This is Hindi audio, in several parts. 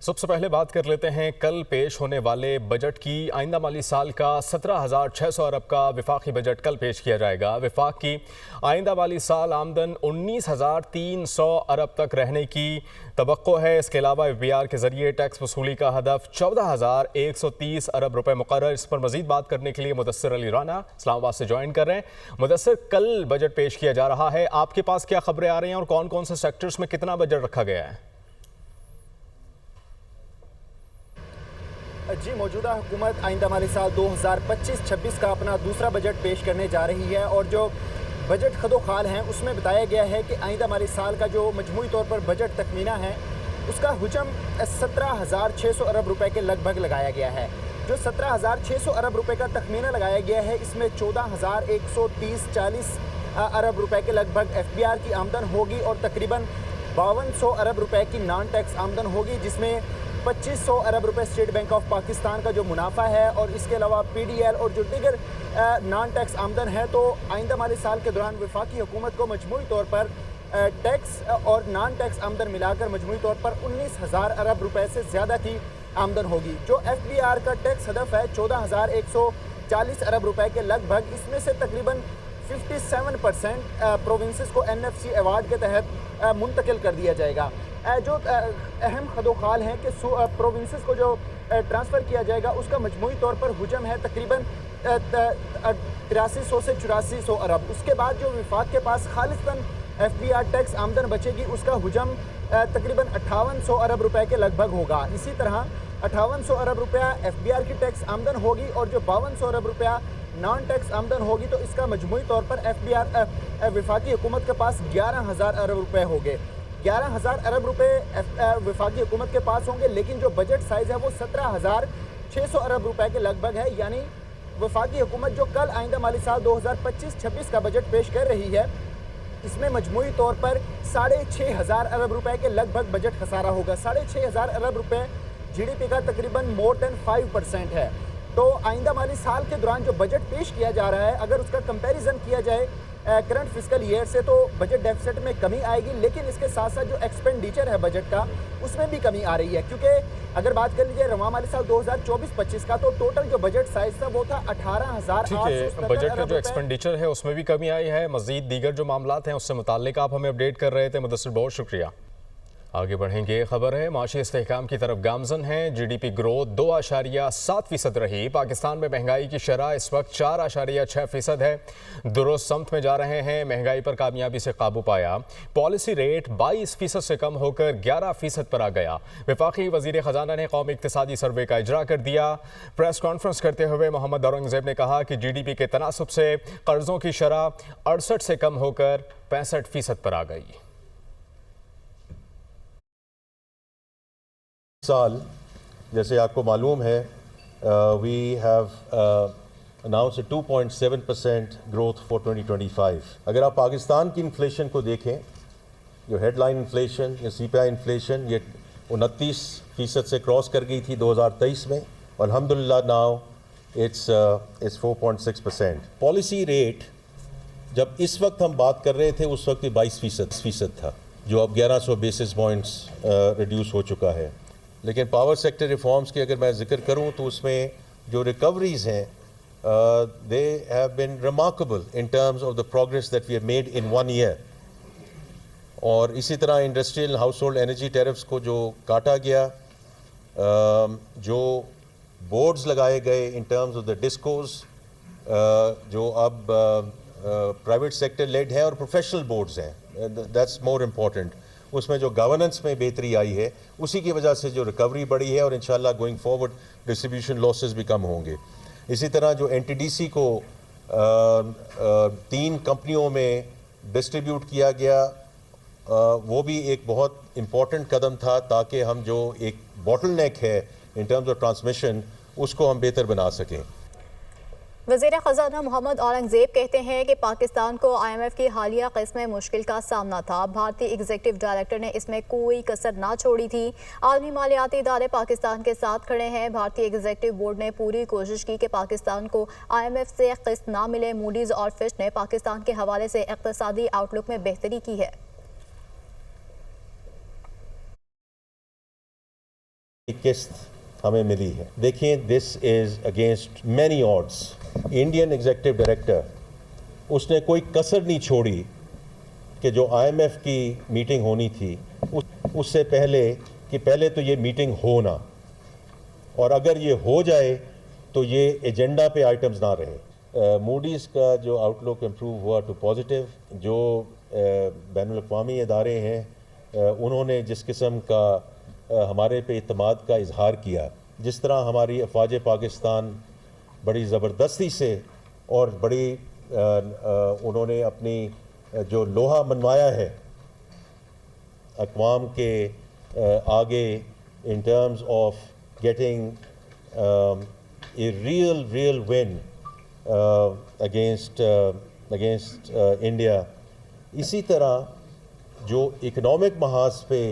सबसे पहले बात कर लेते हैं कल पेश होने वाले बजट की। आइंदा माली साल का 17,600 अरब का विफाकी बजट कल पेश किया जाएगा। विफाक की आइंदा माली साल आमदन 19,300 अरब तक रहने की तवक्को है। इसके अलावा FBR के जरिए टैक्स वसूली का हदफ 14,130 अरब रुपए मुकर्रर। इस पर मजीद बात करने के लिए मुदस्सिर अली राना इस्लामाबाद से ज्वाइन कर रहे हैं। मुदस्सिर, कल बजट पेश किया जा रहा है, आपके पास क्या खबरें आ रही हैं और कौन कौन से सेक्टर्स में कितना बजट रखा गया है? जी, मौजूदा हुकूमत आइंदा माली साल 2025-26 का अपना दूसरा बजट पेश करने जा रही है और जो बजट खदोखाल हैं उसमें बताया गया है कि आइंदा माली साल का जो मजमूई तौर पर बजट तखमीना है उसका हुजम 17,600 अरब रुपए के लगभग लगाया गया है। जो 17,600 अरब रुपए का तखमीना लगाया गया है इसमें 14,130-40 अरब रुपए के लगभग FBR की आमदन होगी और तकरीबन 5200 अरब रुपए की नॉन टैक्स आमदन होगी, जिसमें 2500 अरब रुपए स्टेट बैंक ऑफ पाकिस्तान का जो मुनाफा है और इसके अलावा PDL और जो दीगर नॉन टैक्स आमदन है। तो आइंदा माली साल के दौरान वफाकी हुकूमत को मजमूई तौर पर टैक्स और नॉन टैक्स आमदन मिलाकर मजमूई तौर पर 19,000 अरब रुपए से ज़्यादा की आमदन होगी। जो FBR का टैक्स हदफ है 14,140 अरब रुपए के लगभग, इसमें से तकरीबन 57% प्रोविंसेस को NFC अवार्ड के तहत मुंतकिल कर दिया जाएगा। जो अहम खदोखाल हैं कि प्रोविंसेस को जो ट्रांसफ़र किया जाएगा उसका मजमूई तौर पर हुजम है तकरीबन 8300 से 8400 अरब। उसके बाद जो विफाक के पास खालिस्तन FBR टैक्स आमदन बचेगी उसका हुजम तकरीबन 5800 अरब रुपए के लगभग होगा। इसी तरह 5800 अरब रुपया FBR की टैक्स आमदन होगी और जो 5200 अरब रुपया नॉन टैक्स आमदन होगी, तो इसका मजमूई तौर पर FBR विफाकी हुकूमत के पास 11,000 अरब रुपए होंगे। 11,000 अरब रुपए विफाकी हुकूमत के पास होंगे, लेकिन जो बजट साइज़ है वो 17,600 अरब रुपए के लगभग है। यानी वफाकी हुकूमत जो कल आइंदा माली साल 2025-26 का बजट पेश कर रही है इसमें मजमूई तौर पर 6,500 अरब रुपए के लगभग बजट खसारा होगा। 6,500 अरब रुपए GDP का तकरीबन मोर देन 5% है। तो आइंदा माली साल के दौरान जो बजट पेश किया जा रहा है, अगर उसका कंपैरिजन किया जाए करंट फिस्कल ईयर से, तो बजट डेफिसिट में कमी आएगी, लेकिन इसके साथ साथ जो एक्सपेंडिचर है बजट का उसमें भी कमी आ रही है। क्योंकि अगर बात कर लीजिए रवा माली साल 2024-25 का, तो टोटल जो बजट साइज था वो था 18,800। बजट का जो एक्सपेंडिचर है उसमें भी कमी आई है। मजीद दीगर जो मामलात हैं उससे मुताल्लिक आप हमें अपडेट कर रहे थे। मुदस्सिर, बहुत शुक्रिया। आगे बढ़ेंगे। खबर है माशी इस्तेहकाम की तरफ गामजन है। GDP ग्रोथ 2.7% रही। पाकिस्तान में महंगाई की शरह इस वक्त 4.6% है। दुरुस्त समत में जा रहे हैं। महंगाई पर कामयाबी से काबू पाया। पॉलिसी रेट 22% से कम होकर 11% पर आ गया। वफाकी वजीर खजाना ने कौमी इक्तिसादी सर्वे का इजरा कर दिया। प्रेस कॉन्फ्रेंस करते हुए मोहम्मद औरंगजेब ने कहा कि GDP के तनासुब से कर्जों की शरह 68 से कम होकर 65% पर आ गई। साल जैसे आपको मालूम है we have announce 2.7% growth for 2025। अगर आप पाकिस्तान की इन्फ्लेशन को देखें, जो हेडलाइन इन्फ्लेशन या CPI इन्फ्लेशन ये 29% से क्रॉस कर गई थी 2023 में, और अल्हम्दुलिल्लाह नाउ इट्स 4.6%। पॉलिसी रेट जब इस वक्त हम बात कर रहे थे उस वक्त 22% था, जो अब 1100 बेसिस पॉइंट्स रिड्यूस हो चुका है। लेकिन पावर सेक्टर रिफॉर्म्स की अगर मैं जिक्र करूं तो उसमें जो रिकवरीज हैं they have been remarkable in terms of the progress that we have made in 1 year. और इसी तरह industrial household energy tariffs को जो काटा गया, जो बोर्ड्स लगाए गए in terms of the discos, जो अब प्राइवेट सेक्टर लेड है और प्रोफेशनल बोर्ड्स हैं, दैट्स मोर इम्पॉर्टेंट। उसमें जो गवर्नेंस में बेहतरी आई है उसी की वजह से जो रिकवरी बढ़ी है और इंशाल्लाह गोइंग फॉरवर्ड डिस्ट्रीब्यूशन लॉसेस भी कम होंगे। इसी तरह जो NTDC को 3 कंपनियों में डिस्ट्रीब्यूट किया गया, वो भी एक बहुत इम्पॉर्टेंट कदम था ताकि हम जो एक बॉटलनेक है इन टर्म्स ऑफ ट्रांसमिशन उसको हम बेहतर बना सकें। वज़ीर ख़ज़ाना मोहम्मद औरंगजेब कहते हैं कि पाकिस्तान को IMF की हालिया किस्म मुश्किल का सामना था। भारतीय एग्जीक्यूटिव डायरेक्टर ने इसमें कोई कसर ना छोड़ी थी। आलमी मालियाती इदारे पाकिस्तान के साथ खड़े हैं। भारतीय एग्जीक्यूटिव बोर्ड ने पूरी कोशिश की कि पाकिस्तान को IMF से किस्त ना मिले। मूडीज़ और फिच ने पाकिस्तान के हवाले से इक़्तिसादी आउटलुक में बेहतरी की है। किस्त हमें मिली है। देखिए, this is against many odds. Indian executive director, उसने कोई कसर नहीं छोड़ी कि जो IMF की मीटिंग होनी थी उससे पहले कि पहले तो ये मीटिंग हो ना, और अगर ये हो जाए तो ये एजेंडा पे आइटम्स ना रहे। मूडीज़ का जो आउटलुक इम्प्रूव हुआ टू पॉजिटिव। जो बैनुल-अक़वामी इदारे हैं उन्होंने जिस किस्म का हमारे पे इत्मीद का इजहार किया, जिस तरह हमारी अफ़वाज पाकिस्तान बड़ी ज़बरदस्ती से और बड़ी उन्होंने अपनी जो लोहा मनवाया है अक़वाम के आगे इन terms of getting a real win against India। इसी तरह जो इकोनॉमिक महाज पे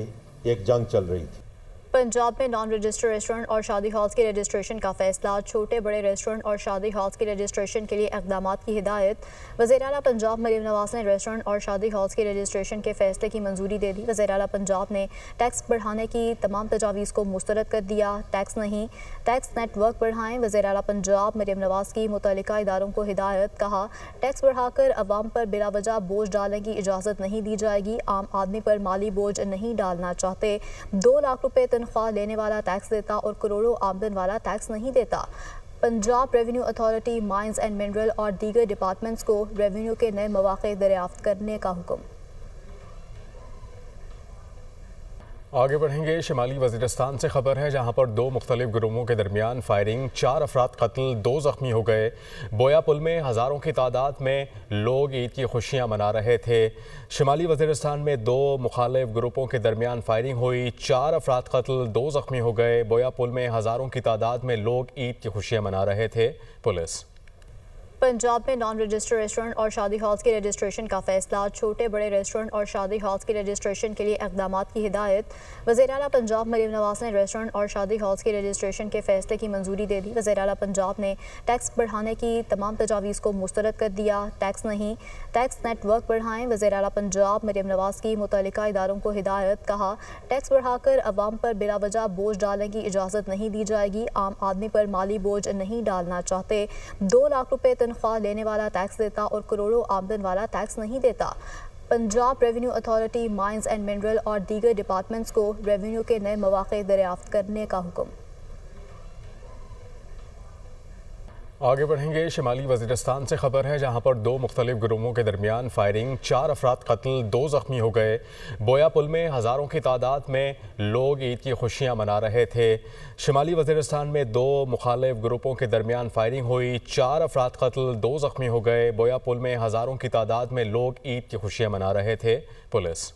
एक जंग चल रही थी। पंजाब में नॉन रजिस्टर्ड रेस्टोरेंट और शादी हॉल्स के रजिस्ट्रेशन का फैसला। छोटे बड़े रेस्टोरेंट और शादी हॉल्स के रजिस्ट्रेशन के लिए इक़दामात की हिदायत। वज़ीर आला पंजाब मरीम नवाज़ ने रेस्टोरेंट और शादी हॉल्स के रजिस्ट्रेशन के फैसले की मंजूरी दे दी। वज़ीर आला पंजाब ने टैक्स बढ़ाने की तमाम तजावीज़ को मुस्तरद कर दिया। टैक्स नहीं, टैक्स नेटवर्क बढ़ाएं। वज़ीर आला पंजाब मरीम नवाज़ की मुतल्लिका इदारों को हिदायत। कहा, टैक्स बढ़ाकर अवाम पर बिलावजह बोझ डालने की इजाज़त नहीं दी जाएगी। आम आदमी पर माली बोझ नहीं डालना चाहते। 2 लाख रुपये तनख्वाह लेने वाला टैक्स देता और करोड़ों आमदन वाला टैक्स नहीं देता। Punjab revenue authority, mines and mineral और दीगर डिपार्टमेंट्स को रेवेन्यू के नए मौक़े दरियाफ्त करने का हुक्म। आगे बढ़ेंगे। शिमाली वज़ीरिस्तान से खबर है, जहां पर 2 मुख्तलिफ ग्रुपों के दरमियान फायरिंग, 4 अफराद कत्ल, 2 ज़ख्मी हो गए। बोया पुल में हज़ारों की तादाद में लोग ईद की खुशियां मना रहे थे। शिमाली वज़ीरिस्तान में 2 मुखालिफ ग्रुपों के दरमियान फायरिंग हुई, 4 अफराद कत्ल, 2 ज़ख्मी हो गए। बोया पुल में हज़ारों की तादाद में लोग ईद की खुशियां मना रहे थे। पुलिस। पंजाब में नॉन रजिस्टर्ड रेस्टोरेंट और शादी हॉल्स के रजिस्ट्रेशन का फैसला। छोटे बड़े रेस्टोरेंट और शादी हॉल्स के रजिस्ट्रेशन के लिए इक़दामात की हिदायत। वज़ीर आला पंजाब मरीम नवाज़ ने रेस्टोरेंट और शादी हॉल्स के रजिस्ट्रेशन के फैसले की मंजूरी दे दी। वज़ीर आला पंजाब ने टैक्स बढ़ाने की तमाम तजावीज़ को मुस्तरद कर दिया। टैक्स नहीं, टैक्स नेटवर्क बढ़ाएं। वज़ीर आला पंजाब मरीम नवाज़ की मुतल्लिका इदारों को हिदायत। कहा, टैक्स बढ़ाकर अवाम पर बिलावजह बोझ डालने की इजाज़त नहीं दी जाएगी। आम आदमी पर माली बोझ नहीं डालना चाहते। 2 लाख रुपये तनख्वाह लेने वाला टैक्स देता और करोड़ों आमदन वाला टैक्स नहीं देता। Punjab revenue authority, mines and mineral और दीगर डिपार्टमेंट्स को रेवेन्यू के नए मौक़े दरियाफ्त करने का हुक्म। आगे बढ़ेंगे। शिमाली वज़ीरिस्तान से खबर है, जहां पर 2 मुख्तलिफ ग्रुपों के दरमियान फायरिंग, 4 अफराद कत्ल, 2 ज़ख्मी हो गए। बोया पुल में हज़ारों की तादाद में लोग ईद की खुशियां मना रहे थे। शिमाली वज़ीरिस्तान में 2 मुखालिफ ग्रुपों के दरमियान फायरिंग हुई, 4 अफराद कत्ल, 2 ज़ख्मी हो गए। बोया पुल में हज़ारों की तादाद में लोग ईद की खुशियां मना रहे थे। पुलिस।